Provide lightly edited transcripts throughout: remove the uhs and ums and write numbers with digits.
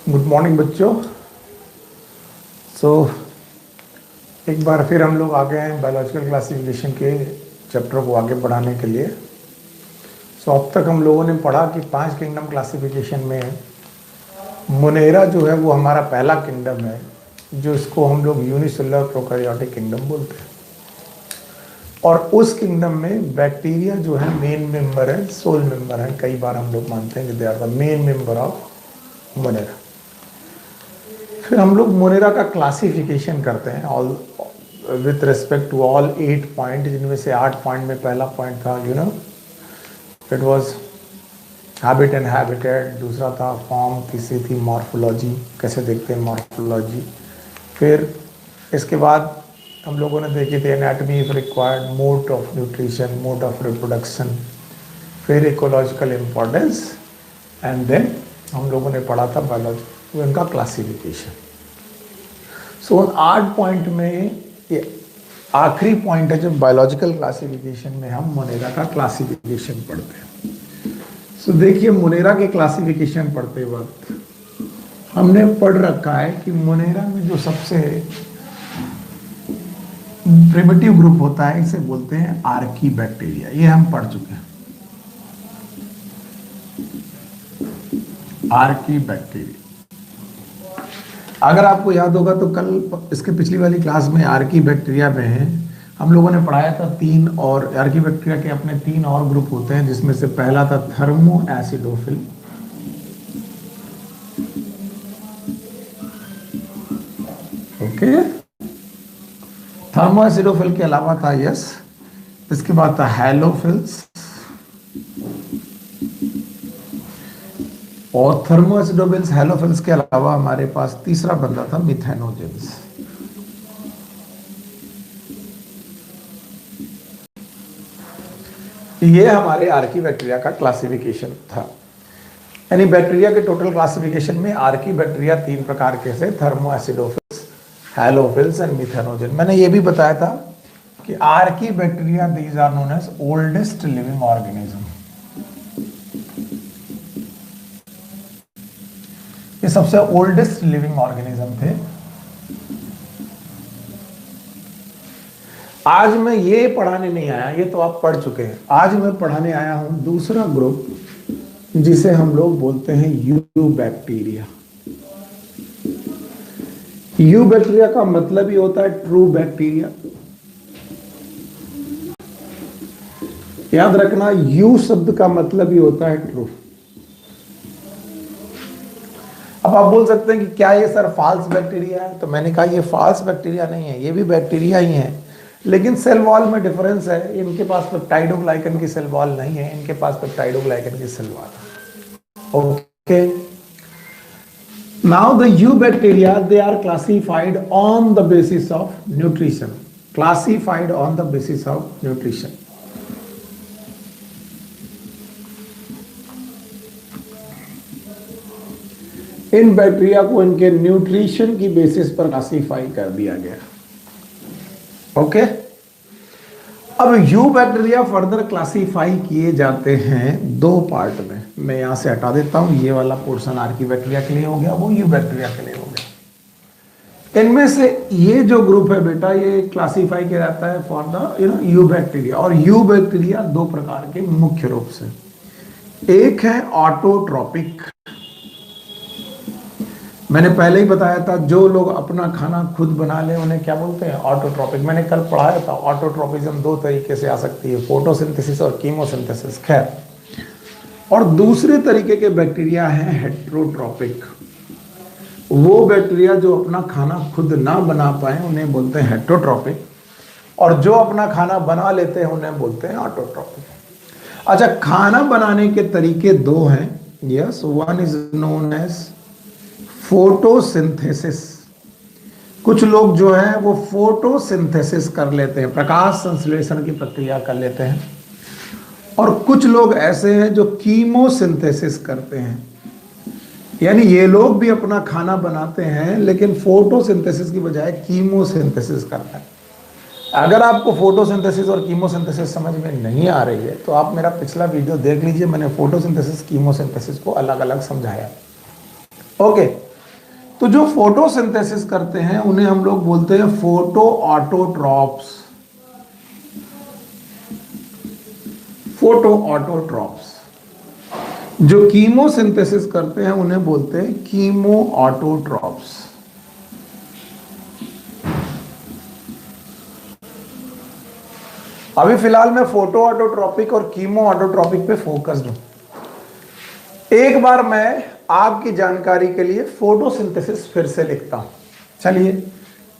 Good morning बच्चों। एक बार फिर हम लोग आ गए हैं बायोलॉजिकल क्लासिफिकेशन के चैप्टर को आगे बढ़ाने के लिए। अब तक हम लोगों ने पढ़ा कि 5 किंगडम क्लासिफिकेशन में मोनेरा जो है वो हमारा पहला किंगडम है, जो इसको हम लोग यूनिसेलुलर प्रोकैरियोटिक किंगडम बोलते हैं। और उस किंगडम में बैक्टीरिया जो है मेन मेंबर है, सोल मेंबर है। कई बार हम लोग मानते हैं कि they are the main member of Monera. फिर हम लोग मोनेरा का क्लासिफिकेशन करते हैं all with respect to all 8 point, जिनमें से 8 पॉइंट में पहला पॉइंट था it was habit and habitat, दूसरा था फॉर्म, तीसरी थी मॉर्फोलॉजी, कैसे देखते हैं मॉर्फोलॉजी। फिर इसके बाद हम लोगों ने देखी थी anatomy if required, mode of nutrition, mode of reproduction, फिर इकोलॉजिकल इम्पोर्टेंस, एंड देन हम लोगों ने पढ़ा था बायोलॉजी उनका क्लासिफिकेशन। सो 8 पॉइंट में ये आखिरी पॉइंट है जो बायोलॉजिकल क्लासिफिकेशन में हम मोनेरा का क्लासिफिकेशन पढ़ते हैं। सो देखिए, मोनेरा के क्लासिफिकेशन पढ़ते वक्त हमने पढ़ रखा है कि मोनेरा में जो सबसे प्रिमिटिव ग्रुप होता है इसे बोलते हैं आर्की बैक्टीरिया। ये हम पढ़ चुके हैं, आर्की बैक्टीरिया। अगर आपको याद होगा तो कल इसके पिछली वाली क्लास में आर्की बैक्टीरिया में हम लोगों ने पढ़ाया था 3 और आर्की बैक्टीरिया के अपने 3 और ग्रुप होते हैं, जिसमें से पहला था thermo acidophil, okay. Thermo acidophil के अलावा था इसके बाद था हैलोफिल्स, और थर्मोएसिडोफिल्स हैलोफिल्स के अलावा हमारे पास तीसरा बंदा था मिथेनोजेंस। ये हमारे आर्की बैक्टीरिया का क्लासिफिकेशन था। यानी बैक्टीरिया के टोटल क्लासिफिकेशन में आर्की बैक्टीरिया 3 प्रकार के से thermoacidophiles, halophiles and methanogen. मैंने ये भी बताया था कि archaebacteria these are known as oldest living organism. ये सबसे ओल्डेस्ट लिविंग ऑर्गेनिज्म थे। आज मैं ये पढ़ाने नहीं आया, ये तो आप पढ़ चुके हैं। आज मैं पढ़ाने आया हूं दूसरा ग्रुप जिसे हम लोग बोलते हैं यू बैक्टीरिया। यू बैक्टीरिया का मतलब ही होता है ट्रू बैक्टीरिया। याद रखना, यू शब्द का मतलब ही होता है ट्रू। अब आप बोल सकते हैं कि क्या ये सर फॉल्स बैक्टीरिया है? तो मैंने कहा ये फॉल्स बैक्टीरिया नहीं है, ये भी बैक्टीरिया ही है, लेकिन सेल वॉल में डिफरेंस है। इनके पास पेप्टाइडोग्लाइकन की सेल वॉल नहीं है, इनके पास पेप्टाइडोग्लाइकन की सेल वॉल है। Okay, now the eubacteria they are classified on the basis of nutrition. Classified on the basis of nutrition. इन बैक्टीरिया को इनके न्यूट्रिशन की बेसिस पर क्लासिफाई कर दिया गया। ओके, अब यू बैक्टीरिया फर्दर क्लासिफाई किए जाते हैं 2 पार्ट में। मैं यहां से हटा देता हूं, ये वाला पोर्शन आर्की बैक्टीरिया के लिए हो गया, वो यू बैक्टीरिया के लिए हो गया। इनमें से ये जो ग्रुप है बेटा, ये क्लासिफाई किया जाता है फॉर द यू बैक्टीरिया। और यू बैक्टीरिया 2 प्रकार के मुख्य रूप से, एक है ऑटोट्रॉपिक। मैंने पहले ही बताया था, जो लोग अपना खाना खुद बना ले उन्हें क्या बोलते हैं? ऑटोट्रॉपिक। मैंने कल पढ़ाया था ऑटोट्रॉपिज्म 2 तरीके से आ सकती है, फोटोसिंथेसिस और कीमोसिंथेसिस। खैर, और दूसरे तरीके के बैक्टीरिया हैं हेट्रोट्रॉपिक। वो बैक्टीरिया जो अपना खाना खुद ना बना पाए उन्हें बोलते हैं हेट्रोट्रॉपिक, और जो अपना खाना बना लेते हैं उन्हें बोलते हैं ऑटोट्रॉपिक। अच्छा, खाना बनाने के तरीके 2 हैं। Yes, one is known as photosynthesis. कुछ लोग जो है वो फोटोसिंथेसिस कर लेते हैं, प्रकाश संश्लेषण की प्रक्रिया कर लेते हैं। और कुछ लोग ऐसे हैं जो कीमोसिंथेसिस करते हैं, यानी ये लोग भी अपना खाना बनाते हैं लेकिन फोटोसिंथेसिस की बजाय कीमोसिंथेसिस करते हैं। अगर आपको फोटोसिंथेसिस और कीमोसिंथेसिस समझ में नहीं आ रही है तो आप मेरा पिछला वीडियो देख लीजिए, मैंने फोटोसिंथेसिस कीमोसिंथेसिस को अलग अलग समझाया। ओके, तो जो फोटोसिंथेसिस करते हैं उन्हें हम लोग बोलते हैं फोटो ऑटोट्रॉप्स। Photo autotrophs. जो कीमोसिंथेसिस करते हैं उन्हें बोलते हैं कीमो ऑटोट्रॉप्स। अभी फिलहाल मैं फोटो ऑटोट्रॉपिक और कीमो ऑटोट्रॉपिक पे फोकस्ड हूं। एक बार मैं आपकी जानकारी के लिए फोटोसिंथेसिस फिर से लिखता हूं। चलिए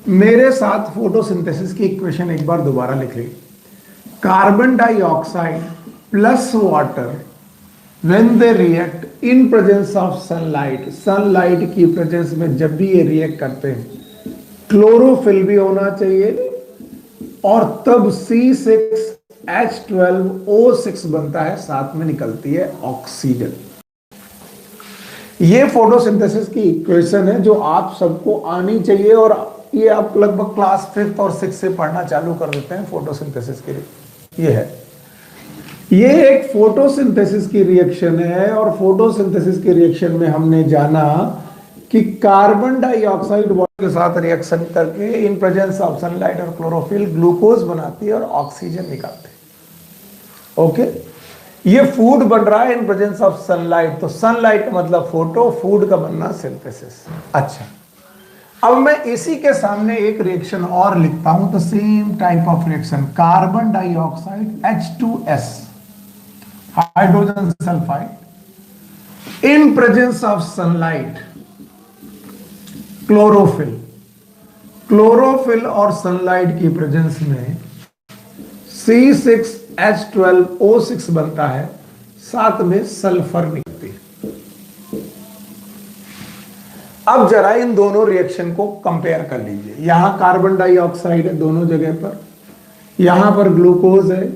मेरे साथ फोटोसिंथेसिस की इक्वेशन एक बार दोबारा लिख ली। Carbon dioxide plus water when they react in presence of sunlight. Sunlight की प्रेजेंस में जब भी ये रिएक्ट करते हैं, क्लोरोफिल भी होना चाहिए और तब C6H12O6 बनता है, साथ में निकलती है ऑक्सीजन। ये फोटोसिंथेसिस की इक्वेशन है जो आप सबको आनी चाहिए, और ये आप लगभग क्लास 5th और 6th से पढ़ना चालू कर देते हैं फोटोसिंथेसिस के लिए। ये है, ये एक फोटोसिंथेसिस की रिएक्शन है, और फोटोसिंथेसिस की रिएक्शन में हमने जाना कि कार्बन डाइऑक्साइड वाटर के साथ रिएक्शन करके इन प्रेजेंस ऑफ सनलाइट और क्लोरोफिल ग्लूकोज बनाती है और ऑक्सीजन निकालती है। ओके, ये फूड बन रहा है इन प्रेजेंस ऑफ सनलाइट, तो सनलाइट का मतलब फोटो, फूड का बनना सिंथेसिस। अच्छा, अब मैं इसी के सामने एक रिएक्शन और लिखता हूं, the same type of reaction. Carbon dioxide H2S, hydrogen sulphide, in presence of sunlight chlorophyll. Chlorophyll और सनलाइट की प्रेजेंस में C6H12O6 बनता है, साथ में सल्फर निकलती है। अब जरा इन दोनों रिएक्शन को कंपेयर कर लीजिए। यहां कार्बन डाइऑक्साइड है दोनों जगह पर, यहां पर ग्लूकोज है,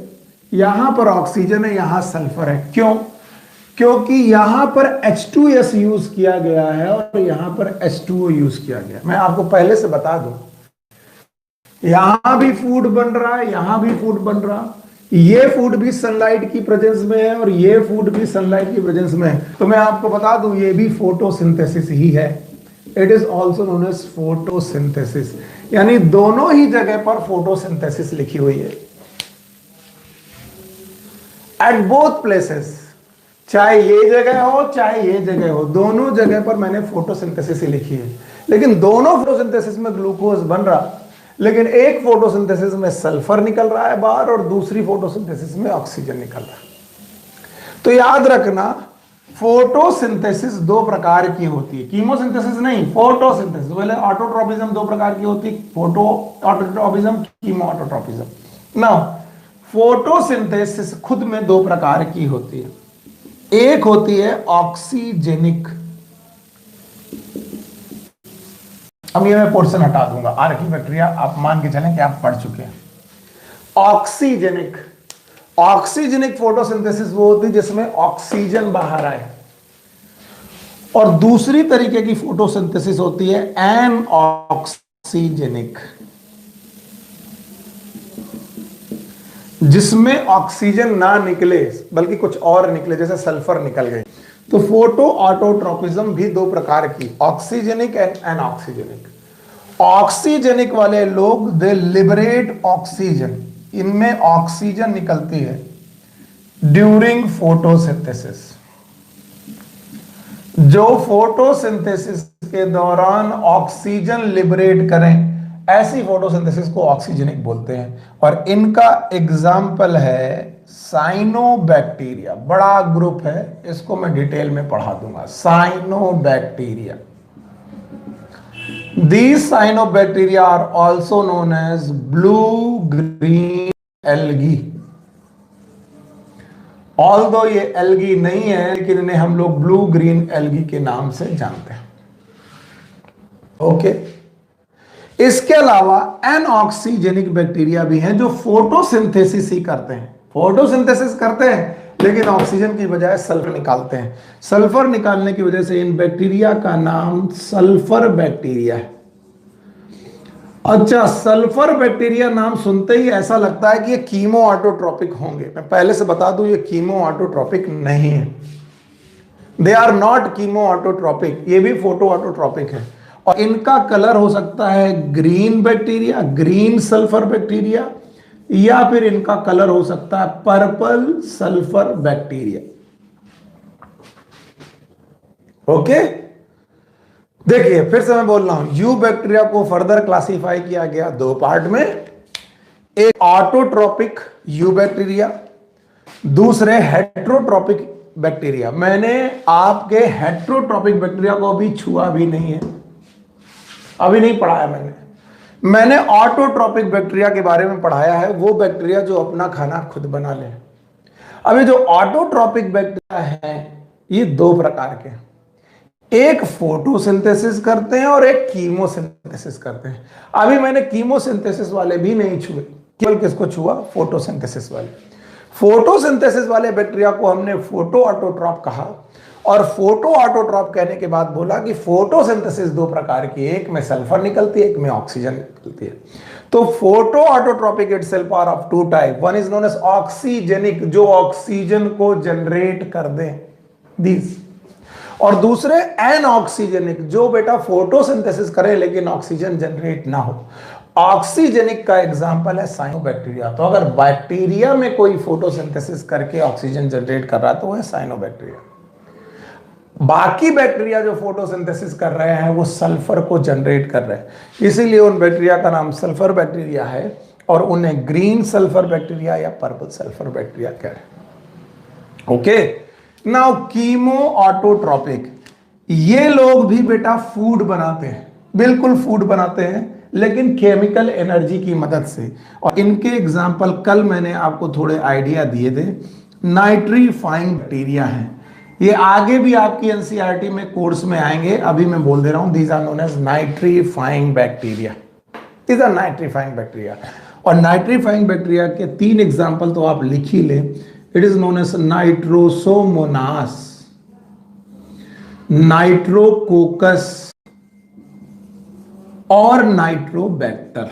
यहां पर ऑक्सीजन है, यहां सल्फर है। क्यों? क्योंकि यहां पर H2S यूज किया गया है और यहां पर H2O यूज किया गया है। मैं आपको पहले से बता दूं, यहां भी फूड बन रहा है, यहां भी फूड बन रहा, ये फूड भी सनलाइट की प्रेजेंस में है और ये फूड भी सनलाइट की प्रेजेंस में है। तो मैं आपको बता दूं, ये भी फोटोसिंथेसिस ही है। It is also known as photosynthesis, यानी दोनों ही जगह पर फोटोसिंथेसिस लिखी हुई है। एट बोथ प्लेसेस, चाहे ये जगह हो चाहे ये जगह हो, दोनों जगह पर मैंने फोटोसिंथेसिस ही लिखी है। लेकिन दोनों फोटोसिंथेसिस में ग्लूकोज बन रहा, लेकिन एक फोटोसिंथेसिस में सल्फर निकल रहा है बाहर और दूसरी फोटोसिंथेसिस में ऑक्सीजन निकल रहा है। तो याद रखना, फोटोसिंथेसिस दो प्रकार की होती है, कीमोसिंथेसिस नहीं, फोटोसिंथेसिस। बोले ऑटोट्रोपिज्म दो प्रकार की होती है, फोटो ऑटोट्रोपिज्म, कीमो ऑटोट्रोपिज्म। ना, फोटोसिंथेसिस खुद में दो प्रकार की होती है। एक होती है ऑक्सीजेनिक, अब ये मैं पोर्शन हटा दूंगा, आर्किबैक्टीरिया आप मान के चलें कि आप पढ़ चुके हैं। ऑक्सीजेनिक, ऑक्सीजेनिक फोटोसिंथेसिस वो होती है जिसमें ऑक्सीजन बाहर आए, और दूसरी तरीके की फोटोसिंथेसिस होती है एनऑक्सीजेनिक, जिसमें ऑक्सीजन ना निकले बल्कि कुछ और निकले, जैसे सल्फर निकल गए। तो फोटो ऑटोट्रोपिज्म भी दो प्रकार की, ऑक्सीजेनिक एंड एनऑक्सीजेनिक। ऑक्सीजेनिक वाले लोग दे लिबरेट ऑक्सीजन, इनमें ऑक्सीजन निकलती है ड्यूरिंग फोटोसिंथेसिस। जो फोटोसिंथेसिस के दौरान ऑक्सीजन लिबरेट करें, ऐसी फोटोसिंथेसिस को ऑक्सीजेनिक बोलते हैं। और इनका एग्जाम्पल है साइनोबैक्टीरिया, बड़ा ग्रुप है, इसको मैं डिटेल में पढ़ा दूंगा। Cyanobacteria, these cyanobacteria are also known as blue green algae। Although ये एल्गी नहीं है, लेकिन इन्हें हम लोग ब्लू ग्रीन एल्गी के नाम से जानते हैं। ओके, इसके अलावा एनऑक्सीजेनिक बैक्टीरिया भी हैं जो फोटोसिंथेसिस ही करते हैं, फोटोसिंथेसिस करते हैं लेकिन ऑक्सीजन की बजाय सल्फर निकालते हैं। सल्फर निकालने की वजह से इन बैक्टीरिया का नाम सल्फर बैक्टीरिया है। अच्छा, सल्फर बैक्टीरिया नाम सुनते ही ऐसा लगता है कि ये कीमो ऑटोट्रोपिक होंगे। मैं पहले से बता दूं, ये कीमो ऑटोट्रोपिक नहीं है, they are not chemoautotrophic, ये भी फोटो ऑटोट्रोपिक है। और इनका कलर हो सकता है green bacteria, green sulphur bacteria, या फिर इनका कलर हो सकता है पर्पल सल्फर बैक्टीरिया। ओके, देखिए फिर से मैं बोल रहा हूं, यू बैक्टीरिया को फर्दर क्लासिफाई किया गया दो पार्ट में, एक ऑटोट्रोपिक यू बैक्टीरिया, दूसरे हेट्रोट्रोपिक बैक्टीरिया। मैंने आपके हेट्रोट्रोपिक बैक्टीरिया को अभी छुआ भी नहीं है, अभी नहीं पढ़ाया मैंने ऑटोट्रोपिक बैक्टीरिया के बारे में पढ़ाया है, वो बैक्टीरिया जो अपना खाना खुद बना ले। अभी जो ऑटोट्रोपिक बैक्टीरिया है, ये दो प्रकार के, एक फोटोसिंथेसिस करते हैं और एक कीमोसिंथेसिस करते हैं। अभी मैंने कीमोसिंथेसिस वाले भी नहीं छुए, केवल किसको छुआ? फोटोसिंथेसिस वाले। फोटोसिंथेसिस वाले बैक्टीरिया को हमने फोटो ऑटोट्रॉप कहा, और फोटो ऑटोट्रॉप कहने के बाद बोला कि फोटोसिंथेसिस दो प्रकार की, एक में सल्फर निकलती है, एक में ऑक्सीजन निकलती है। तो photoautotrophic itself are of two type, one is known as oxygenic, जो ऑक्सीजन को जनरेट कर दे, दिस, और दूसरे एनऑक्सीजेनिक, जो बेटा फोटोसिंथेसिस करे लेकिन ऑक्सीजन जनरेट ना हो। ऑक्सीजेनिक का एग्जांपल है साइनोबैक्टीरिया। तो अगर बैक्टीरिया में कोई फोटोसिंथेसिस करके ऑक्सीजन जनरेट कर रहा है तो वो है साइनोबैक्टीरिया। बाकी बैक्टीरिया जो फोटोसिंथेसिस कर रहे हैं वो सल्फर को जनरेट कर रहे हैं, इसीलिए उन बैक्टीरिया का नाम सल्फर बैक्टीरिया है, और उन्हें ग्रीन सल्फर बैक्टीरिया या पर्पल सल्फर बैक्टीरिया कह रहे हैं। ओके, नाउ कीमो ऑटोट्रोपिक, ये लोग भी बेटा फूड बनाते हैं, बिल्कुल फूड बनाते हैं, लेकिन केमिकल एनर्जी की मदद से। और इनके एग्जाम्पल कल मैंने आपको थोड़े आइडिया दिए थे, नाइट्रीफाइंग बैक्टीरिया हैं, ये आगे भी आपकी एनसीईआरटी में कोर्स में आएंगे, अभी मैं बोल दे रहा हूं, these are known as nitrifying bacteria, these are nitrifying bacteria. और नाइट्रीफाइंग बैक्टीरिया के तीन एग्जाम्पल तो आप लिख ही ले, it is known as nitrosomonas, nitrococcus और नाइट्रोबैक्टर।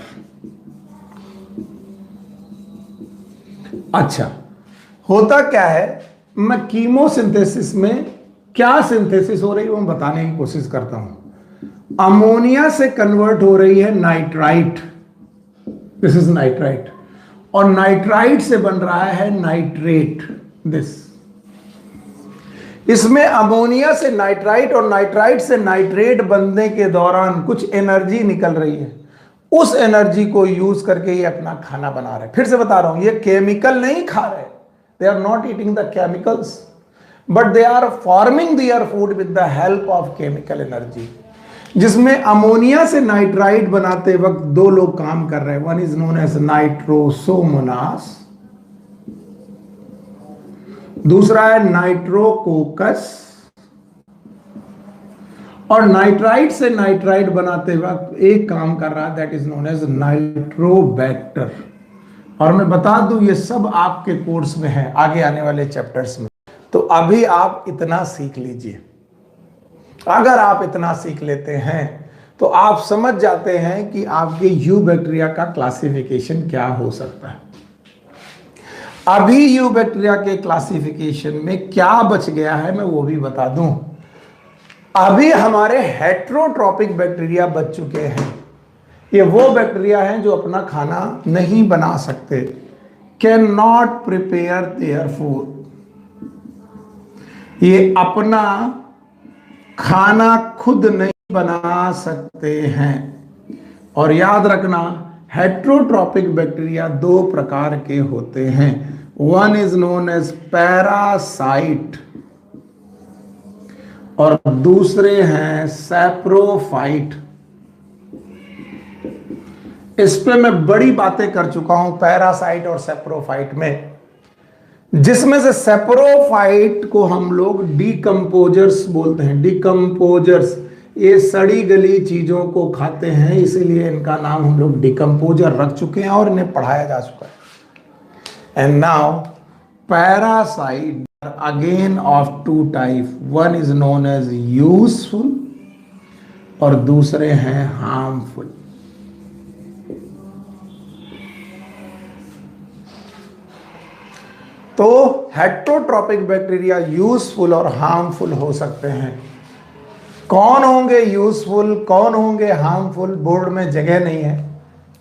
अच्छा, होता क्या है, मैं कीमोसिंथेसिस में क्या सिंथेसिस हो रही है वो मैं बताने की कोशिश करता हूं। अमोनिया से कन्वर्ट हो रही है नाइट्राइट, दिस इज नाइट्राइट, और नाइट्राइट से बन रहा है नाइट्रेट, दिस। इसमें अमोनिया से नाइट्राइट और नाइट्राइट से नाइट्रेट बनने के दौरान कुछ एनर्जी निकल रही है, उस एनर्जी को यूज करके ये अपना खाना बना रहे। फिर से बता रहा हूं, ये केमिकल नहीं खा रहे, they are not eating the chemicals, but they are forming their food with the help of chemical energy, जिसमें अमोनिया से नाइट्राइट बनाते वक्त दो लोग काम कर रहे हैं। One is known as nitrosomonas, दूसरा है नाइट्रोकोकस, और नाइट्राइट से नाइट्राइट बनाते वक्त एक काम कर रहा है, that is known as nitrobacter. और मैं बता दूं ये सब आपके कोर्स में है, आगे आने वाले चैप्टर्स में। तो अभी आप इतना सीख लीजिए, अगर आप इतना सीख लेते हैं तो आप समझ जाते हैं कि आपके यू बैक्टीरिया का क्लासिफिकेशन क्या हो सकता है। अभी यू बैक्टीरिया के क्लासिफिकेशन में क्या बच गया है मैं वो भी बता दूं। अभी हमारे हेट्रोट्रॉपिक बैक्टीरिया बच चुके हैं। ये वो बैक्टीरिया हैं जो अपना खाना नहीं बना सकते, can not prepare their food, ये अपना खाना खुद नहीं बना सकते हैं। और याद रखना, हेट्रोट्रॉपिक बैक्टीरिया दो प्रकार के होते हैं, one is known as parasite और दूसरे हैं सैप्रोफाइट। इस पे मैं बड़ी बातें कर चुका हूं पैरासाइट और सैप्रोफाइट में, जिसमें से सैप्रोफाइट को हम लोग डिकम्पोजर्स बोलते हैं। डिकम्पोजर्स ये सड़ी गली चीजों को खाते हैं, इसीलिए इनका नाम हम लोग डिकम्पोजर रख चुके हैं और इन्हें पढ़ाया जा चुका है। And now parasite again of two type, one is known as useful और दूसरे हैं हार्मफुल। तो हेट्रोट्रॉपिक बैक्टीरिया यूजफुल और हार्मफुल हो सकते हैं। कौन होंगे यूजफुल, कौन होंगे हार्मफुल, बोर्ड में जगह नहीं है।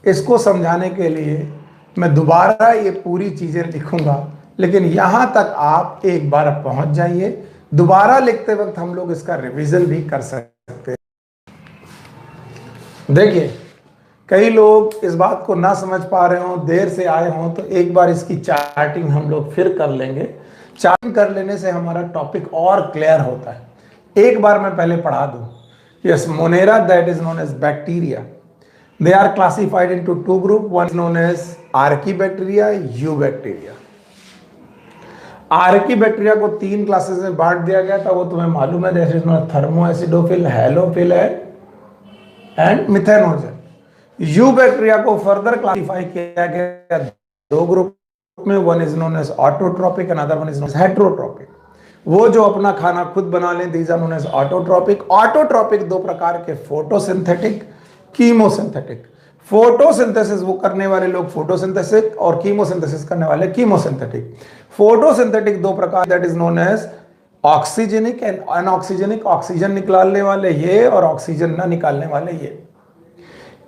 इसको समझाने के लिए मैं दोबारा ये पूरी चीजें लिखूंगा, लेकिन यहां तक आप एक बार पहुंच जाइए। दोबारा लिखते वक्त हम लोग इसका रिवीजन भी कर सकते हैं। देखिए, कई लोग इस बात को ना समझ पा रहे हो, देर से आए हों, तो एक बार इसकी चार्टिंग हम लोग फिर कर लेंगे। चार्टिंग कर लेने से हमारा टॉपिक और क्लियर होता है। एक बार मैं पहले पढ़ा दूं। Yes, Monera that is known as bacteria, they are classified into two group, one is known as archaebacteria, eubacteria. Archaebacteria को तीन क्लासेस में बांट दिया गया था, वो तुम्हें मालूम है, that is known as thermoacidophile, halophile and methanogen. You bacteria को फर्दर क्लासिफाई किया गया दो ग्रुप में, one is known as autotrophic and other one is known as heterotrophic. वो जो अपना खाना खुद बना लें, these are known as autotrophic. Autotrophic दो प्रकार के, फोटोसिंथेटिक, कीमोसिंथेटिक। फोटोसिंथेसिस वो करने वाले लोग फोटोसिंथेसिस और कीमोसिंथेसिस करने वाले कीमोसिंथेटिक। फोटोसिंथेटिक दो प्रकार, that is known as oxygenic and anoxygenic. Oxygen निकालने वाले ये और ऑक्सीजन ना निकालने वाले ये।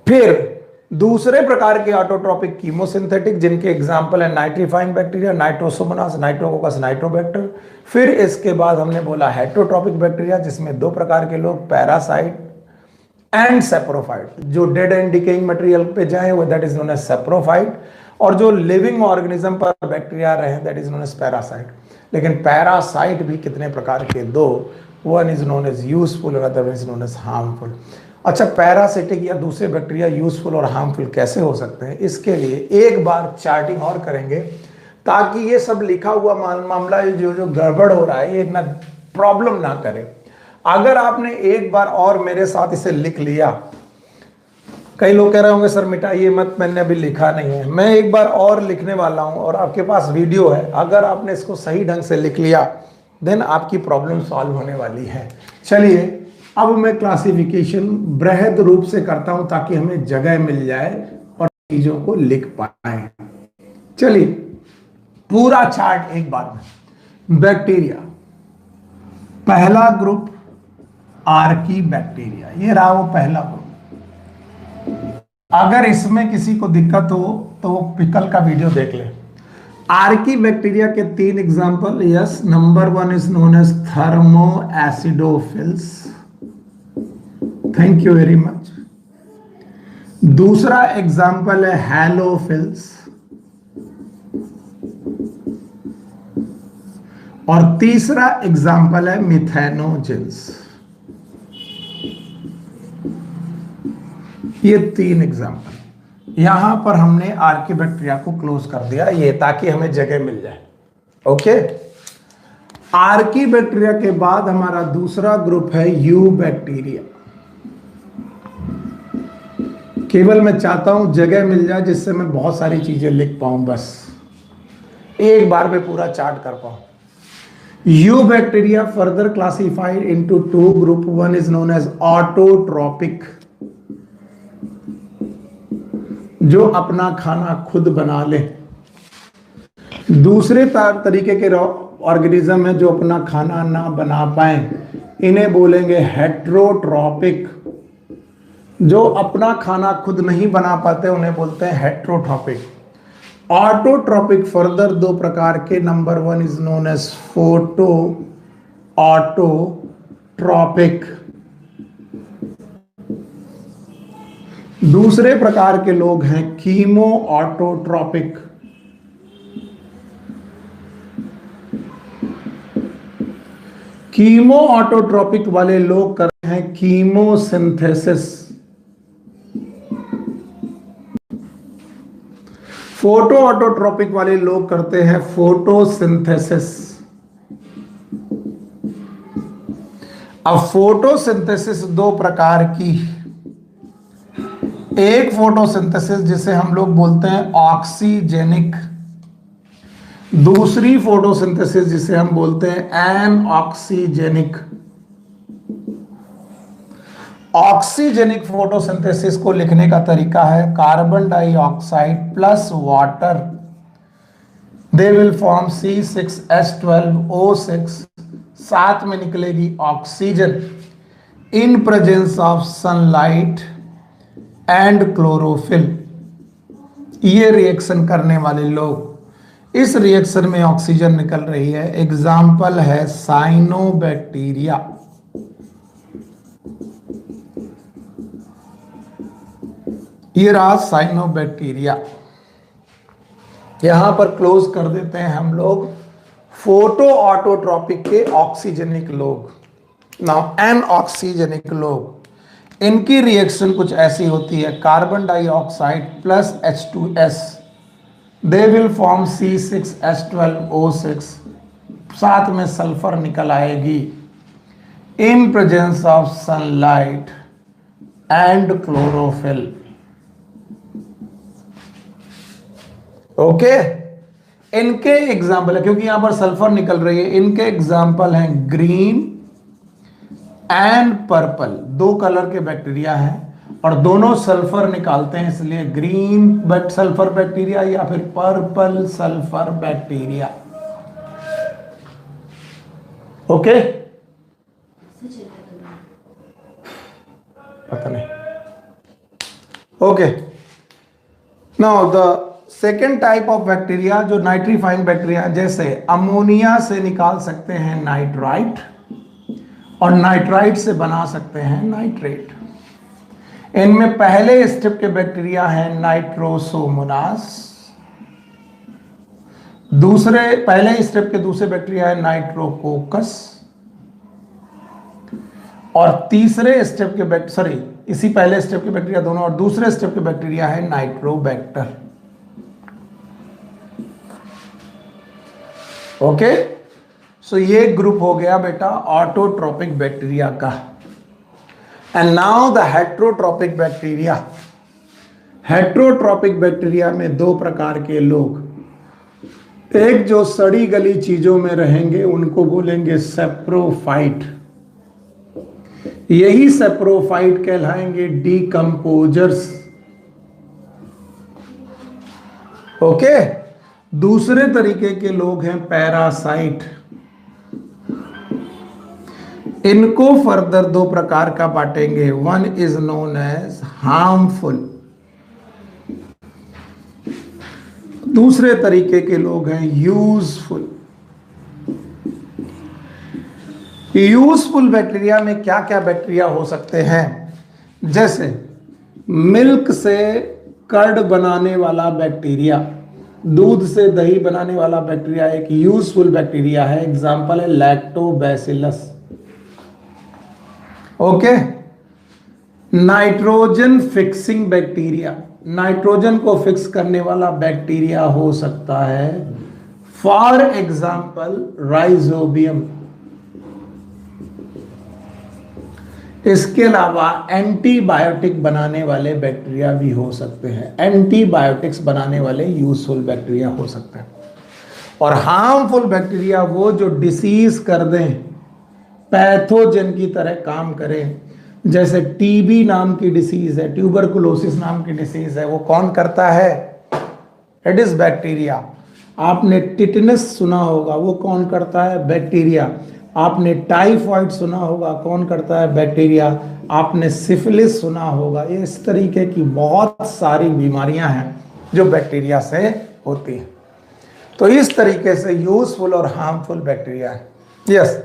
फिर दूसरे प्रकार के ऑटोट्रोपिक कीमोसिंथेटिक, जिनके एग्जाम्पल है nitrifying bacteria, Nitrosomonas, Nitrococcus, Nitrobacter. फिर इसके बाद हमने बोला हेट्रोट्रोपिक बैक्टीरिया, जिसमें दो प्रकार के लोग, पैरासाइट एंड सैप्रोफाइट। जो डेड एंड डिकेइंग मटेरियल पे जाए वो that is known as saprophyte, और जो लिविंग ऑर्गेनिज्म पर बैक्टीरिया रहे that is known as parasite. लेकिन पैरासाइट भी कितने प्रकार के, दो, one is known as useful और other is known as harmful. अच्छा, पैरासिटिक या दूसरे बैक्टीरिया यूजफुल और हार्मफुल कैसे हो सकते हैं, इसके लिए एक बार चार्टिंग और करेंगे, ताकि ये सब लिखा हुआ मामला जो गड़बड़ हो रहा है ये ना प्रॉब्लम ना करे। अगर आपने एक बार और मेरे साथ इसे लिख लिया, कई लोग कह रहे होंगे सर मिटाइए मत, मैंने अभी लिखा नहीं है। मैं एक बार और लिखने वाला हूं और आपके पास वीडियो है, अगर आपने इसको सही ढंग से लिख लिया देन आपकी प्रॉब्लम सॉल्व होने वाली है। चलिए अब मैं क्लासिफिकेशन बृहद रूप से करता हूं ताकि हमें जगह मिल जाए और चीजों को लिख पाए। चलिए पूरा चार्ट एक बार में। बैक्टीरिया, पहला ग्रुप आर्की बैक्टीरिया, ये रहा वो पहला ग्रुप। अगर इसमें किसी को दिक्कत हो तो वो कल का वीडियो देख ले। आर्की बैक्टीरिया के 3 example. Yes, number 1 is known as thermoacidophiles, thank you very much. दूसरा एग्जांपल है हैलोफिल्स और तीसरा एग्जांपल है मिथेनोजेंस। ये 3 एग्जांपल। यहां पर हमने आर्की बैक्टीरिया को क्लोज कर दिया ये ताकि हमें जगह मिल जाए। ओके, आर्की बैक्टीरिया के बाद हमारा दूसरा ग्रुप है यू बैक्टीरिया। केवल मैं चाहता हूं जगह मिल जाए जिससे मैं बहुत सारी चीजें लिख पाऊं, बस एक बार में पूरा चार्ट कर पाऊं। Eubacteria further classified into 2 group. 1 is known as autotrophic, जो अपना खाना खुद बना ले। दूसरे तरीके के ऑर्गेनिज्म है जो अपना खाना ना बना पाए, इन्हें बोलेंगे हेट्रोट्रॉपिक। जो अपना खाना खुद नहीं बना पाते उन्हें बोलते हैं हेट्रोट्रॉपिक। ऑटोट्रॉपिक फर्दर 2 प्रकार के। Number 1 is known as photoautotrophic. दूसरे प्रकार के लोग हैं कीमो ऑटोट्रॉपिक। कीमो ऑटोट्रॉपिक वाले लोग करते हैं कीमोसिंथेसिस। फोटो ऑटोट्रॉपिक वाले लोग करते हैं फोटोसिंथेसिस। अब फोटोसिंथेसिस 2 प्रकार की। एक फोटोसिंथेसिस जिसे हम लोग बोलते हैं ऑक्सीजेनिक, दूसरी फोटोसिंथेसिस जिसे हम बोलते हैं एनऑक्सीजेनिक। ऑक्सीजेनिक फोटोसिंथेसिस को लिखने का तरीका है carbon dioxide plus water, they will form C6H12O6, साथ में निकलेगी oxygen in presence of sunlight and chlorophyll. ये रिएक्शन करने वाले लोग, इस रिएक्शन में ऑक्सीजन निकल रही है। एग्जाम्पल है साइनोबैक्टीरिया। ये रहा साइनोबैक्टीरिया। यहां पर क्लोज कर देते हैं हम लोग फोटो ऑटोट्रॉपिक के ऑक्सीजेनिक लोग। नाउ एनऑक्सीजेनिक लोग, इनकी रिएक्शन कुछ ऐसी होती है carbon dioxide plus H2S, they will form C6H12O6, साथ में सल्फर निकल आएगी इन presence of sunlight and chlorophyll. Okay, इनके एग्जाम्पल है, क्योंकि यहां पर सल्फर निकल रही है, इनके एग्जाम्पल हैं ग्रीन एंड पर्पल। 2 कलर के बैक्टीरिया हैं और दोनों सल्फर निकालते हैं, इसलिए ग्रीन सल्फर बैक्टीरिया या फिर पर्पल सल्फर बैक्टीरिया। ओके, पता नहीं। Okay, now the second type of bacteria जो नाइट्रीफाइंग बैक्टीरिया, जैसे अमोनिया से निकाल सकते हैं नाइट्राइट और नाइट्राइट से बना सकते हैं नाइट्रेट। इनमें पहले स्टेप के बैक्टीरिया हैं नाइट्रोसोमोनास, पहले स्टेप के दूसरे बैक्टीरिया है नाइट्रोकोकस, और तीसरे स्टेप के इसी पहले स्टेप के बैक्टीरिया दोनों और दूसरे स्टेप के बैक्टीरिया है नाइट्रोबैक्टर। ओके, सो ये ग्रुप हो गया बेटा ऑटोट्रॉपिक बैक्टीरिया का। And now the heterotrophic bacteria. Heterotrophic bacteria में दो प्रकार के लोग, एक जो सड़ी गली चीजों में रहेंगे उनको बोलेंगे सेप्रोफाइट, यही सेप्रोफाइट कहलाएंगे डीकंपोजर्स। ओके। दूसरे तरीके के लोग हैं पैरासाइट, इनको फर्दर दो प्रकार का बांटेंगे, one is known as harmful, दूसरे तरीके के लोग हैं यूजफुल। यूजफुल बैक्टीरिया में क्या क्या बैक्टीरिया हो सकते हैं, जैसे मिल्क से कर्ड बनाने वाला बैक्टीरिया, दूध से दही बनाने वाला बैक्टीरिया एक यूजफुल बैक्टीरिया है, एग्जांपल है lactobacillus. Okay. Nitrogen fixing bacteria, nitrogen को फिक्स करने वाला बैक्टीरिया हो सकता है, फॉर एग्जांपल राइजोबियम। इसके अलावा एंटीबायोटिक बनाने वाले बैक्टीरिया भी हो सकते हैं, एंटीबायोटिक्स बनाने वाले यूजफुल बैक्टीरिया हो सकते हैं। और हार्मफुल बैक्टीरिया वो जो डिसीज कर दें, पैथोजन की तरह काम करें, जैसे टीबी नाम की डिसीज है, ट्यूबरकुलोसिस नाम की डिसीज है, वो कौन करता है, एडिस बैक्टीरिया। आपने टिटनस सुना होगा, वो कौन करता है, बैक्टीरिया। आपने टाइफॉइड सुना होगा, कौन करता है, बैक्टीरिया। आपने सिफिलिस सुना होगा। ये इस तरीके की बहुत सारी बीमारियां हैं जो बैक्टीरिया से होती हैं। तो इस तरीके से यूजफुल और हार्मफुल बैक्टीरिया है। यस,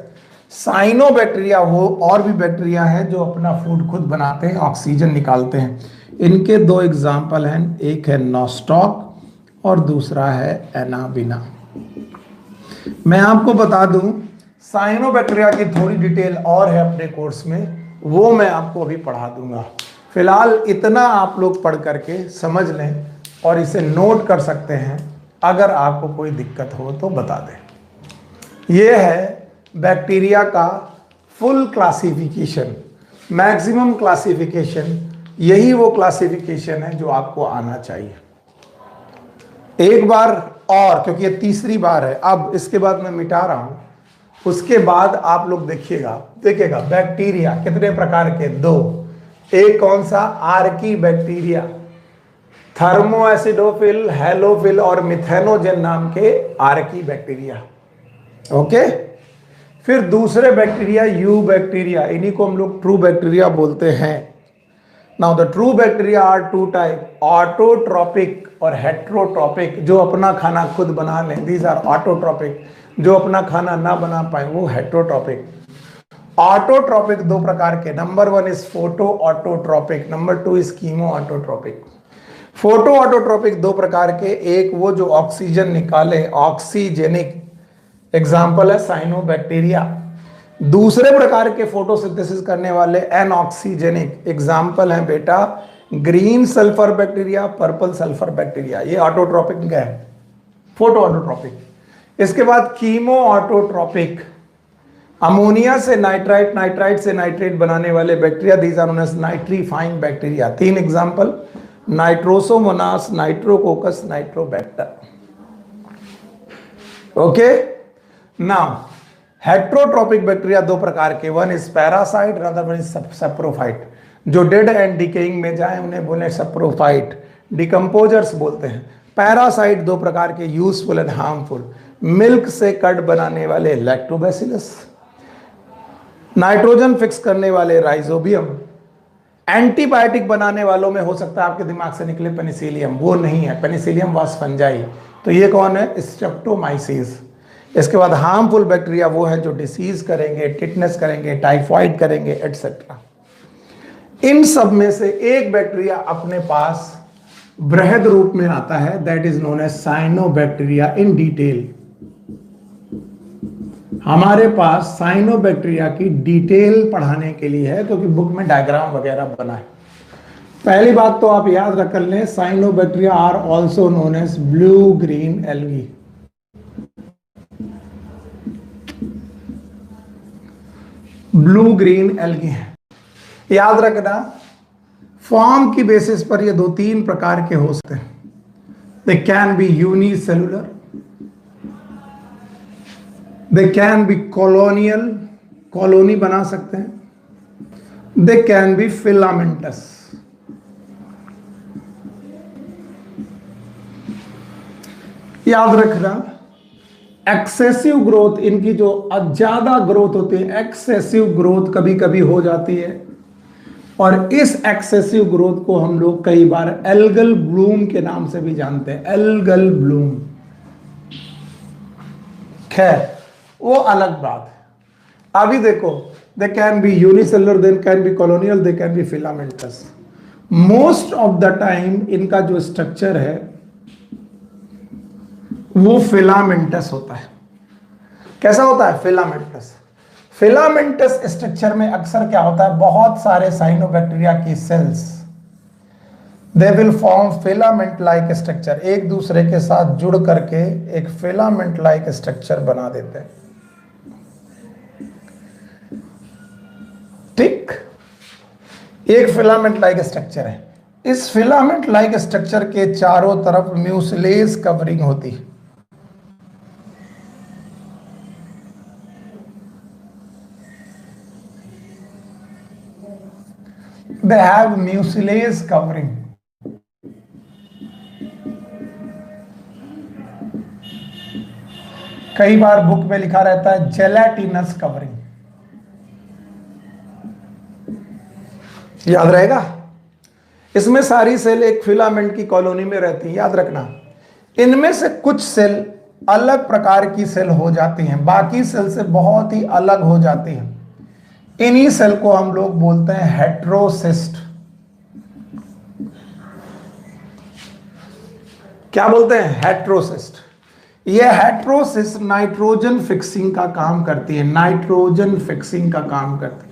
साइनोबैक्टीरिया वो और भी बैक्टीरिया है जो अपना फूड खुद बनाते हैं, ऑक्सीजन निकालते हैं। इनके दो एग्जाम्पल हैं, एक है नॉस्टॉक और दूसरा है एनाबिना। मैं आपको बता दूं, साइनोबैक्टीरिया की थोड़ी डिटेल और है अपने कोर्स में, वो मैं आपको अभी पढ़ा दूंगा। फिलहाल इतना आप लोग पढ़ करके समझ लें और इसे नोट कर सकते हैं, अगर आपको कोई दिक्कत हो तो बता दें। ये है बैक्टीरिया का फुल क्लासिफिकेशन, मैक्सिमम क्लासिफिकेशन। यही वो क्लासिफिकेशन है जो आपको आना चाहिए। एक बार और, क्योंकि ये तीसरी बार है, अब इसके बाद मैं मिटा रहा हूं, उसके बाद आप लोग देखिएगा बैक्टीरिया कितने प्रकार के, दो। एक कौन सा, आर्की बैक्टीरिया, थर्मोएसिडोफिल, हेलोफिल और मिथेनोजेन नाम के आर्की बैक्टीरिया। ओके। फिर दूसरे बैक्टीरिया यू बैक्टीरिया, इन्हीं को हम लोग ट्रू बैक्टीरिया बोलते हैं। Now the true bacteria are two type, autotrophic और हेट्रोट्रॉपिक, जो अपना खाना खुद बना लें, दीज आर ऑटोट्रॉपिक। जो अपना खाना ना बना पाए वो हेट्रोट्रॉपिक। ऑटोट्रॉपिक दो प्रकार के, number one is photo autotrophic, number two is chemo autotrophic. Photo autotrophic दो प्रकार के, एक वो जो ऑक्सीजन निकाले, ऑक्सीजेनिक, एग्जाम्पल है साइनोबैक्टीरिया। दूसरे प्रकार के फोटोसिंथेसिस करने वाले एनऑक्सीजेनिक, एग्जाम्पल है बेटा green sulphur bacteria, purple sulphur bacteria. ये ऑटोट्रॉपिक है, फोटो ऑटोट्रॉपिक। इसके बाद कीमो ऑटोट्रॉपिक, अमोनिया से नाइट्राइट, नाइट्राइट से नाइट्रेट बनाने वाले bacteria, these are known as nitrifying bacteria. तीन example, Nitrosomonas, Nitrococcus, Nitrobacter. Okay. Now heterotrophic bacteria दो प्रकार के, one is parasite, another one is saprophyte. जो डेड एंड डिकेइंग में जाए उन्हें बोले सेप्रोफाइट, डिकम्पोजर्स बोलते हैं। पैरासाइट दो प्रकार के, यूजफुल एंड हार्मफुल। मिल्क से कर्ड बनाने वाले लैक्टोबैसिलस, नाइट्रोजन फिक्स करने वाले राइजोबियम, एंटीबायोटिक बनाने वालों में हो सकता है आपके दिमाग से निकले पेनिसिलियम, वो नहीं है, पेनिसिलियम वाज फंजाई। तो ये कौन है, स्ट्रेप्टोमाइसिस। इसके बाद हार्मफुल बैक्टीरिया वो है जो डिसीज करेंगे, टिटनेस करेंगे, टाइफॉइड करेंगे, एटसेट्रा। इन सब में से एक बैक्टीरिया अपने पास बृहद रूप में आता है, that is known as cyanobacteria in detail. हमारे पास साइनोबैक्टीरिया की डिटेल पढ़ाने के लिए है, क्योंकि बुक में डायग्राम वगैरह बना है। पहली बात तो आप याद रख लें, cyanobacteria are also known as blue green algae. Blue green algae है, याद रखना। फॉर्म की बेसिस पर ये दो तीन प्रकार के हो सकते हैं। They can be unicellular, they can be colonial, colony बना सकते हैं, दे कैन बी फिलामेंटस। याद रखना, एक्सेसिव ग्रोथ, इनकी जो ज्यादा ग्रोथ होती है, एक्सेसिव ग्रोथ कभी कभी हो जाती है, और इस एक्सेसिव ग्रोथ को हम लोग कई बार एल्गल ब्लूम के नाम से भी जानते हैं, एल्गल ब्लूम। खैर वो अलग बात है। अभी देखो, they can be unicellular, they can be colonial, they can be filamentous. Most of the time इनका जो स्ट्रक्चर है वो फिलामेंटस होता है। कैसा होता है? फिलामेंटस। फिलामेंटस स्ट्रक्चर में अक्सर क्या होता है, बहुत सारे साइनोबैक्टीरिया की cells, they will form filament like structure, एक दूसरे के साथ जुड़ करके एक फिलामेंट लाइक स्ट्रक्चर बना देते हैं। ठीक, एक फिलामेंट लाइक स्ट्रक्चर है। इस फिलामेंट लाइक स्ट्रक्चर के चारों तरफ म्यूसिलेज कवरिंग होती है। They have mucilage covering. कई बार बुक में लिखा रहता है जेलेटिनस कवरिंग, याद रहेगा। इसमें सारी सेल एक फिलामेंट की कॉलोनी में रहती है, याद रखना। इनमें से कुछ सेल अलग प्रकार की सेल हो जाती हैं, बाकी सेल से बहुत ही अलग हो जाती हैं। इन्हीं सेल को हम लोग बोलते हैं हेट्रोसिस्ट। क्या बोलते हैं? हेट्रोसिस्ट। ये हेट्रोसिस्ट नाइट्रोजन फिक्सिंग का काम करती है, नाइट्रोजन फिक्सिंग का काम करती है।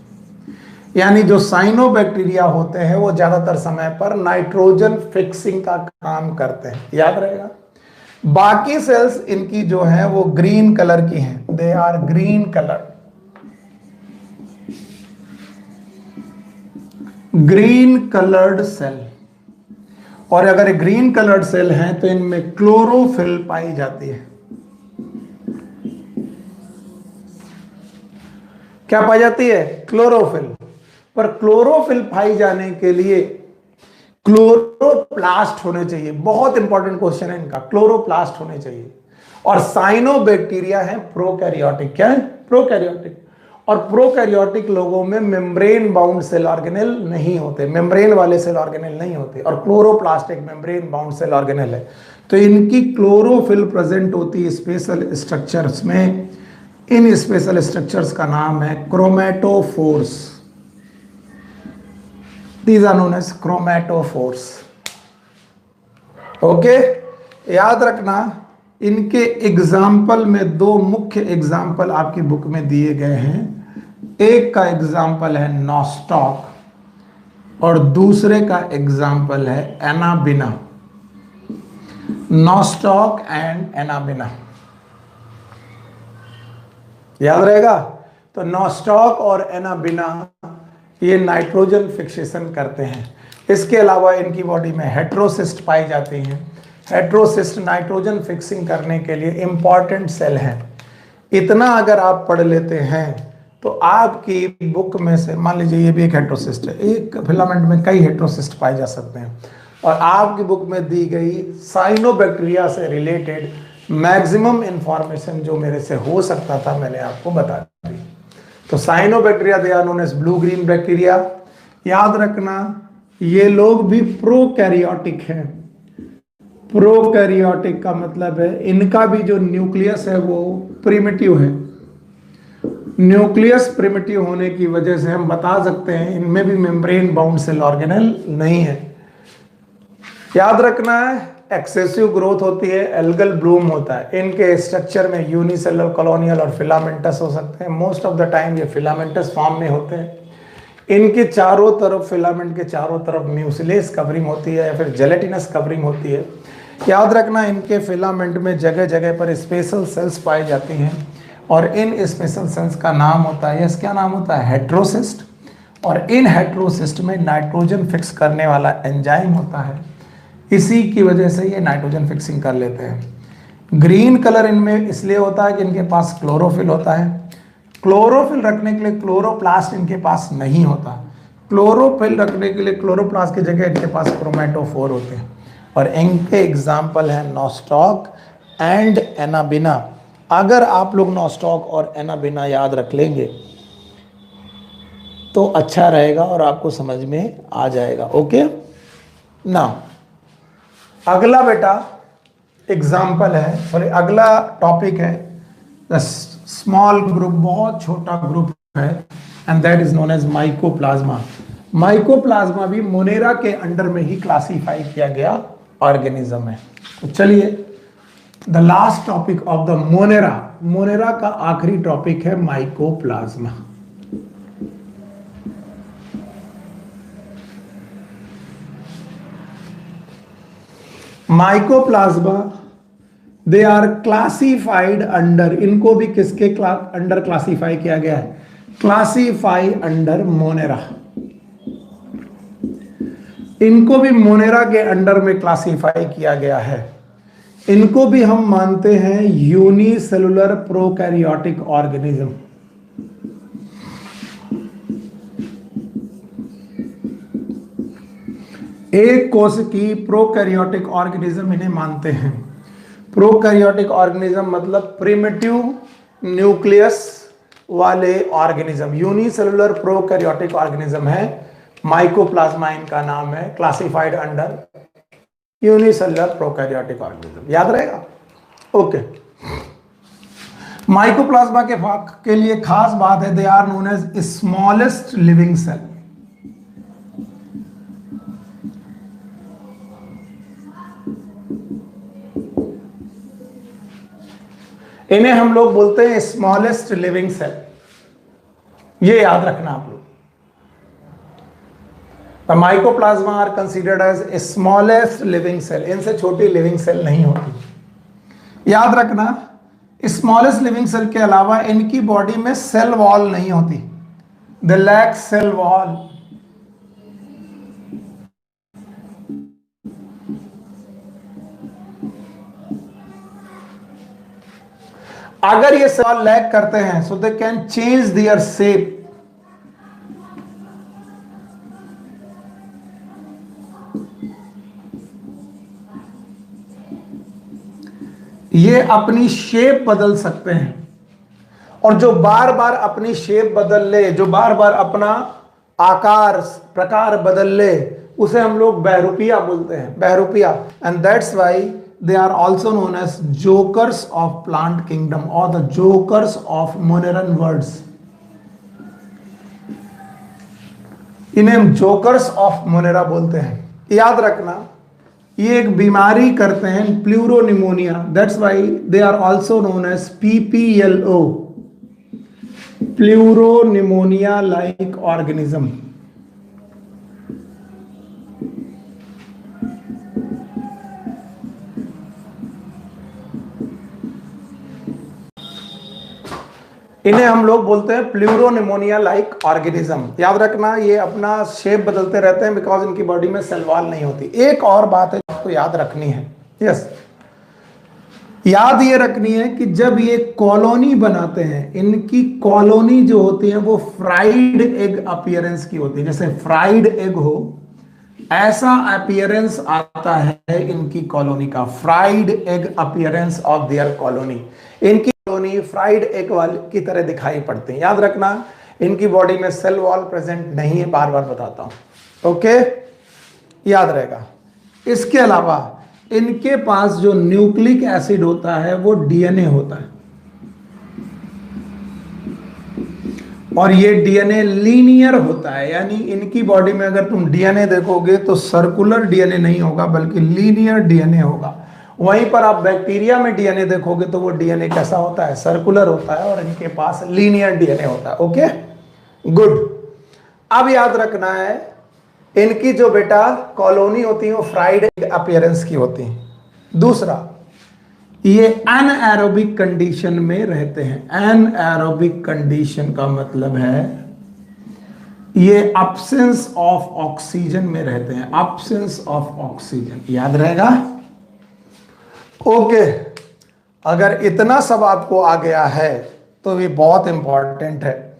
यानी जो साइनोबैक्टीरिया होते हैं वो ज्यादातर समय पर नाइट्रोजन फिक्सिंग का काम करते हैं, याद रहेगा। बाकी सेल्स इनकी जो है वो ग्रीन कलर की हैं, they are green colour, green coloured cell. और अगर ग्रीन कलर्ड सेल हैं तो इनमें क्लोरोफिल पाई जाती है। क्या पाई जाती है? क्लोरोफिल। पर क्लोरोफिल पाई जाने के लिए क्लोरोप्लास्ट होने चाहिए। बहुत इंपॉर्टेंट क्वेश्चन है इनका, क्लोरोप्लास्ट होने चाहिए। और साइनोबैक्टीरिया है प्रोकैरियोटिक। क्या है? प्रोकैरियोटिक। और प्रोकैरियोटिक लोगों में मेम्ब्रेन बाउंड सेल ऑर्गेनेल नहीं होते, मेम्ब्रेन वाले सेल ऑर्गेनेल नहीं होते, और क्लोरोप्लास्ट एक मेम्ब्रेन बाउंड सेल ऑर्गेनेल है। तो इनकी क्लोरोफिल प्रेजेंट होती है स्पेशल स्ट्रक्चर्स में। इन स्पेशल स्ट्रक्चर्स का नाम है chromatophores. These are known as chromatophores. Okay, याद रखना। इनके एग्जाम्पल में दो मुख्य एग्जाम्पल आपकी बुक में दिए गए हैं। एक का एग्जाम्पल है नॉस्टॉक और दूसरे का एग्जाम्पल है एनाबिना। नॉस्टॉक एंड एनाबिना, याद रहेगा। तो नॉस्टॉक और एनाबिना ये नाइट्रोजन फिक्सेशन करते हैं। इसके अलावा इनकी बॉडी में हेट्रोसिस्ट पाई जाती हैं। हेट्रोसिस्ट नाइट्रोजन फिक्सिंग करने के लिए इंपॉर्टेंट सेल हैं। इतना अगर आप पढ़ लेते हैं तो आपकी बुक में से, मान लीजिए ये भी एक हेट्रोसिस्ट है, एक फिलामेंट में कई हेट्रोसिस्ट पाए जा सकते हैं, और आपकी बुक में दी गई साइनोबैक्टीरिया से रिलेटेड मैक्सिमम इंफॉर्मेशन जो मेरे से हो सकता था मैंने आपको बता दी। तो cyanobacteria they are known as blue green bacteria. याद रखना, ये लोग भी प्रोकैरियोटिक हैं। प्रोकैरियोटिक का मतलब है इनका भी जो न्यूक्लियस है वो प्रिमिटिव है। न्यूक्लियस प्रिमिटिव होने की वजह से हम बता सकते हैं इनमें भी मेम्ब्रेन बाउंड सेल ऑर्गेनेल नहीं है। याद रखना है, एक्सेसिव ग्रोथ होती है, एल्गल ब्लूम होता है। इनके स्ट्रक्चर में यूनिसेलुलर, कॉलोनियल और फिलामेंटस हो सकते हैं। मोस्ट ऑफ द टाइम ये फिलामेंटस फॉर्म में होते हैं। इनके चारों तरफ, फिलामेंट के चारों तरफ म्यूसिलेज कवरिंग होती है या फिर जेलेटिनस कवरिंग होती है। याद रखना, इनके फिलामेंट में जगह जगह पर स्पेशल सेल्स पाई जाती हैं और इन स्पेशल सेल्स का नाम होता है, यस क्या नाम होता है? हेट्रोसिस्ट। और इन हेटेरोसिस्ट में नाइट्रोजन फिक्स करने वाला एंजाइम होता है, इसी की वजह से ये नाइट्रोजन फिक्सिंग कर लेते हैं। ग्रीन कलर इनमें इसलिए होता है कि इनके पास क्लोरोफिल होता है। क्लोरोफिल रखने के लिए क्लोरोप्लास्ट इनके पास नहीं होता। क्लोरोफिल रखने के लिए क्लोरोप्लास्ट की जगह इनके पास क्रोमेटोफोर होते हैं, और इनके एग्जाम्पल है नॉस्टॉक एंड एनाबिना। अगर आप लोग नॉस्टॉक और एनाबिना याद रख लेंगे तो अच्छा रहेगा और आपको समझ में आ जाएगा। ओके ना, अगला बेटा एग्जाम्पल है, सॉरी अगला टॉपिक है द स्मॉल ग्रुप, बहुत छोटा ग्रुप है, and that is known as mycoplasma. Mycoplasma भी मोनेरा के अंडर में ही क्लासिफाई किया गया ऑर्गेनिज्म है। तो चलिए the last topic of the Monera, Monera का आखिरी टॉपिक है mycoplasma. Mycoplasma they are classified under, इनको भी किसके अंडर क्लासिफाई किया गया है? Classify under Monera. इनको भी मोनेरा के अंडर में क्लासिफाई किया गया है। इनको भी हम मानते हैं यूनिसेलुलर प्रोकैरियोटिक ऑर्गेनिज्म। एक कोश की प्रोकैरियोटिक ऑर्गेनिज्म इन्हें मानते हैं। प्रोकैरियोटिक ऑर्गेनिज्म मतलब प्रिमिटिव न्यूक्लियस वाले ऑर्गेनिज्म। यूनिसेलुलर प्रोकैरियोटिक ऑर्गेनिज्म है, माइकोप्लाज्मा इनका नाम है, classified under unicellular prokaryotic organism. याद रहेगा? ओके। माइकोप्लाज्मा के लिए खास बात है, they are known as smallest living cell. इन्हें हम लोग बोलते हैं स्मॉलेस्ट लिविंग सेल। ये याद रखना आप लोग। The mycoplasma are considered as smallest living cell. इनसे छोटी लिविंग सेल नहीं होती। याद रखना, स्मॉलेस्ट लिविंग सेल के अलावा इनकी बॉडी में सेल वॉल नहीं होती। The lack cell wall. अगर ये सेल लैक करते हैं so they can change their shape. ये अपनी शेप बदल सकते हैं, और जो बार बार अपनी शेप बदल ले, जो बार बार अपना आकार प्रकार बदल ले, उसे हम लोग बहरूपिया बोलते हैं, बहरूपिया। And that's why they are also known as jokers of plant kingdom or the jokers of Moneran words. इन्हें हम जोकर्स ऑफ मोनेरा बोलते हैं। याद रखना, ये एक बीमारी करते हैं pleuropneumonia, that's why they are also known as PPLO, pleuropneumonia like organism. इन्हें हम लोग बोलते हैं प्लूरोनिमोनिया लाइक ऑर्गेनिज्म। याद रखना, ये अपना शेप बदलते रहते हैं बिकॉज इनकी बॉडी में सेल वॉल नहीं होती। एक और बात है जो आपको याद रखनी है, यस, याद ये रखनी है कि जब ये कॉलोनी बनाते हैं, इनकी कॉलोनी जो होती है वो फ्राइड एग अपीयरेंस की होती है। जैसे फ्राइड एग हो, ऐसा अपीयरेंस आता है इनकी कॉलोनी का, fried egg appearance of their colony. इनकी कॉलोनी फ्राइड एग वाली की तरह दिखाई पड़ती है। याद रखना, इनकी बॉडी में सेल वॉल प्रेजेंट नहीं है, बार बार बताता हूं। ओके, याद रहेगा। इसके अलावा इनके पास जो न्यूक्लिक एसिड होता है वो DNA होता है, और ये DNA लीनियर होता है। यानी इनकी बॉडी में अगर तुम DNA देखोगे तो सर्कुलर DNA नहीं होगा बल्कि लीनियर DNA होगा। वहीं पर आप बैक्टीरिया में DNA देखोगे तो वो DNA कैसा होता है? सर्कुलर होता है, और इनके पास लीनियर DNA होता है। Okay, good. अब याद रखना है, इनकी जो बेटा कॉलोनी होती है वो फ्राइड अपीयरेंस की होती है। दूसरा, ये एनएरोबिक कंडीशन में रहते हैं। एनएरोबिक कंडीशन का मतलब है ये absence ऑफ ऑक्सीजन में रहते हैं, absence ऑफ ऑक्सीजन, याद रहेगा। ओके, अगर इतना सब आपको आ गया है तो ये बहुत इंपॉर्टेंट है,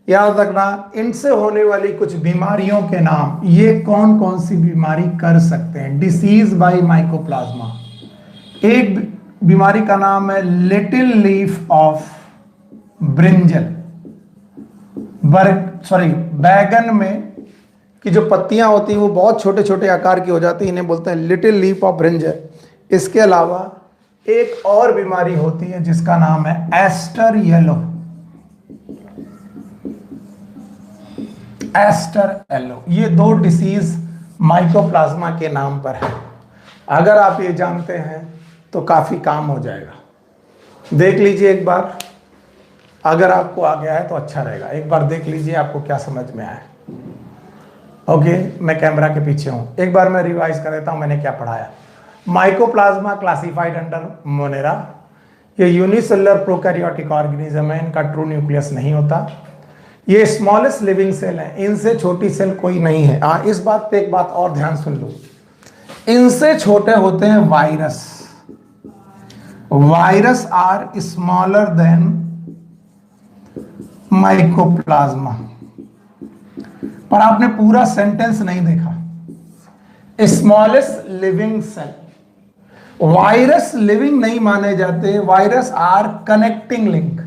याद रखना। इनसे होने वाली कुछ बीमारियों के नाम, ये कौन कौन सी बीमारी कर सकते हैं। डिसीज बाय माइकोप्लाज्मा, एक बीमारी का नाम है लिटिल लीफ ऑफ ब्रिंजल, बैगन में की जो पत्तियां होती हैं वो बहुत छोटे छोटे आकार की हो जाती हैं, इन्हें बोलते हैं लिटिल लीफ ऑफ ब्रिंजल। इसके अलावा एक और बीमारी होती है जिसका नाम है एस्टर येलो, एस्टर येलो। ये दो डिसीज माइकोप्लाज्मा के नाम पर है। अगर आप ये जानते हैं तो काफी काम हो जाएगा। देख लीजिए एक बार, अगर आपको आ गया है तो अच्छा रहेगा। एक बार देख लीजिए आपको क्या समझ में आया। ओके, मैं कैमरा के पीछे हूं, एक बार मैं रिवाइज कर देता हूं मैंने क्या पढ़ाया। माइकोप्लाज्मा क्लासिफाइड अंडर मोनेरा, ये यूनिसेलुलर प्रोकैरियोटिक ऑर्गेनिज्म है, इनका ट्रू न्यूक्लियस नहीं होता। ये स्मॉलेस्ट लिविंग सेल है, इनसे छोटी सेल कोई नहीं है। इस बात पे एक बात और ध्यान सुन लो, इनसे छोटे होते हैं virus. Virus are smaller than mycoplasma. पर आपने पूरा सेंटेंस नहीं देखा। Smallest living cell, virus living नहीं माने जाते, virus are connecting link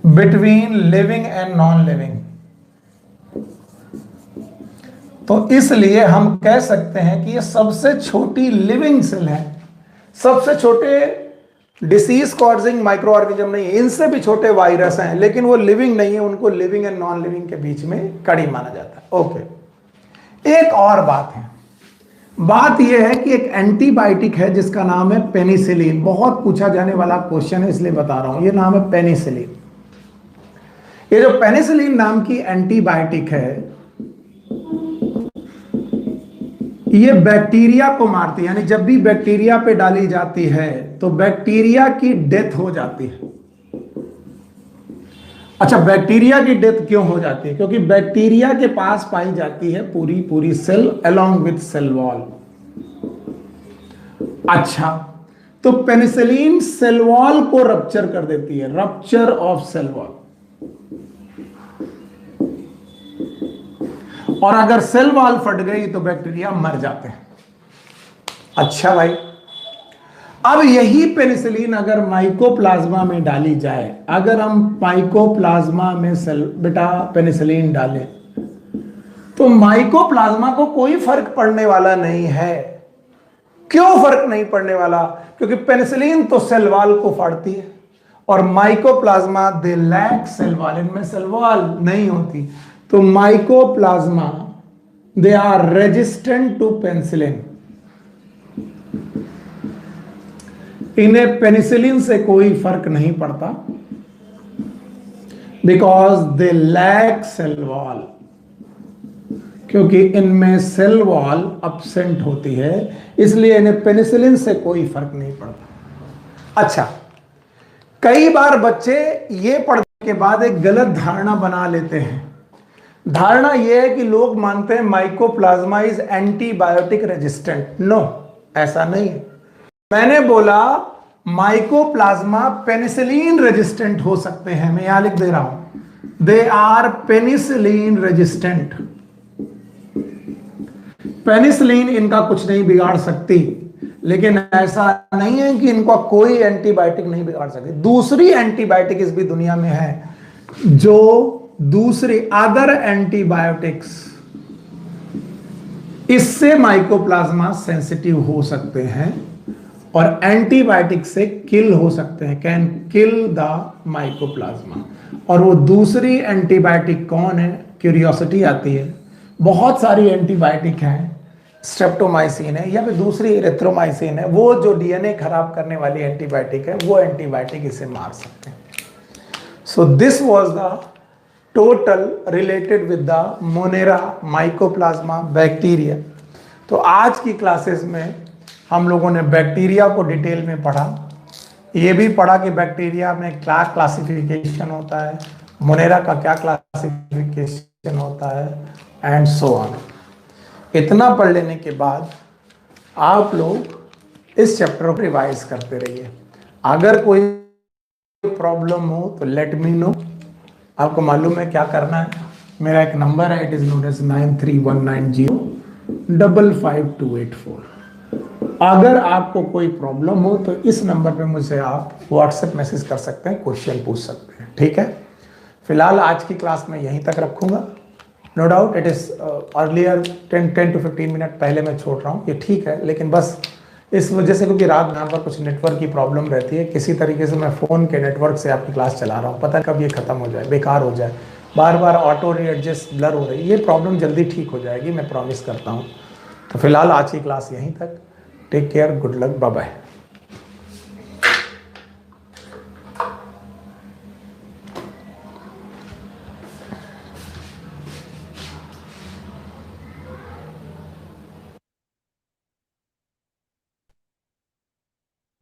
between living and non living. तो इसलिए हम कह सकते हैं कि ये सबसे छोटी लिविंग सेल है, सबसे छोटे डिसीज कॉजिंग माइक्रो ऑर्गेनिज्म नहीं है। इनसे भी छोटे वायरस हैं लेकिन वो लिविंग नहीं है, उनको लिविंग एंड नॉन लिविंग के बीच में कड़ी माना जाता है। ओके, एक और बात है, बात यह है कि एक एंटीबायोटिक है जिसका नाम है पेनिसिलिन। बहुत पूछा जाने वाला क्वेश्चन है इसलिए बता रहा हूं, ये नाम है पेनिसिलिन। ये जो पेनिसिलिन नाम की एंटीबायोटिक है ये बैक्टीरिया को मारती है, यानी जब भी बैक्टीरिया पे डाली जाती है तो बैक्टीरिया की डेथ हो जाती है। अच्छा, बैक्टीरिया की डेथ क्यों हो जाती है? क्योंकि बैक्टीरिया के पास पाई जाती है पूरी पूरी cell along with cell wall. अच्छा, तो पेनिसिलिन सेल वॉल को रप्चर कर देती है, रप्चर ऑफ सेल वॉल। और अगर सेल वॉल फट गई तो बैक्टीरिया मर जाते हैं। अच्छा भाई, अब यही पेनिसिलिन अगर माइकोप्लाज्मा में डाली जाए, अगर हम माइकोप्लाज्मा में बेटा पेनिसिलिन डालें तो माइकोप्लाज्मा को कोई फर्क पड़ने वाला नहीं है। क्यों फर्क नहीं पड़ने वाला? क्योंकि पेनिसिलिन तो सेल वॉल को फाड़ती है और mycoplasma they lack cell wall, इनमें सेल वॉल नहीं होती। तो mycoplasma they are resistant to penicillin, इन्हें पेनिसिलिन से कोई फर्क नहीं पड़ता because they lack cell wall, क्योंकि इनमें सेल वॉल अब्सेंट होती है, इसलिए इन्हें पेनिसिलिन से कोई फर्क नहीं पड़ता। अच्छा, कई बार बच्चे ये पढ़ने के बाद एक गलत धारणा बना लेते हैं। धारणा यह है कि लोग मानते हैं mycoplasma is antibiotic resistant. No, ऐसा नहीं है। मैंने बोला माइकोप्लाज्मा पेनिसिलिन रेजिस्टेंट हो सकते हैं, मैं यहां लिख दे रहा हूं, they are penicillin resistant. Penicillin इनका कुछ नहीं बिगाड़ सकती, लेकिन ऐसा नहीं है कि इनका कोई एंटीबायोटिक नहीं बिगाड़ सकती। दूसरी एंटीबायोटिक इस भी दुनिया में है, जो दूसरी अदर एंटीबायोटिक्स, इससे माइकोप्लाज्मा सेंसिटिव हो सकते हैं और एंटीबायोटिक से किल हो सकते हैं, कैन किल द माइकोप्लाज्मा। और वो दूसरी एंटीबायोटिक कौन है? क्यूरियोसिटी आती है। बहुत सारी एंटीबायोटिक हैं, स्ट्रेप्टोमाइसिन है या फिर दूसरी एरिथ्रोमाइसिन है, वो जो डीएनए खराब करने वाली एंटीबायोटिक है, वो एंटीबायोटिक इसे मार सकते हैं। So this was the total related with the Monera mycoplasma bacteria. तो आज की क्लासेस में हम लोगों ने बैक्टीरिया को डिटेल में पढ़ा, ये भी पढ़ा कि बैक्टीरिया में क्या क्लासिफिकेशन होता है, मोनेरा का क्या क्लासिफिकेशन होता है, एंड सो ऑन। इतना पढ़ लेने के बाद आप लोग इस चैप्टर को रिवाइज करते रहिए। अगर कोई प्रॉब्लम हो तो लेट मी नो। आपको मालूम है क्या करना है, मेरा एक नंबर है, इट इज नोन एज 9319055284। अगर आपको कोई प्रॉब्लम हो तो इस नंबर पे मुझे आप व्हाट्सएप मैसेज कर सकते हैं, क्वेश्चन पूछ सकते हैं, ठीक है। फिलहाल आज की क्लास में यहीं तक रखूंगा। No doubt it is earlier 10 to 15 minute पहले मैं छोड़ रहा हूँ, ये ठीक है, लेकिन बस इस वजह से क्योंकि रात यहाँ पर कुछ नेटवर्क की प्रॉब्लम रहती है, किसी तरीके से मैं फ़ोन के नेटवर्क से आपकी क्लास चला रहा हूँ, पता कब ये ख़त्म हो जाए, बेकार हो जाए, बार बार ऑटो रीएडजस्ट ब्लर हो रही है। ये प्रॉब्लम जल्दी ठीक हो जाएगी, मैं प्रॉमिस करता हूँ। तो फिलहाल आज की क्लास यहीं तक। Take care, good luck, bye bye.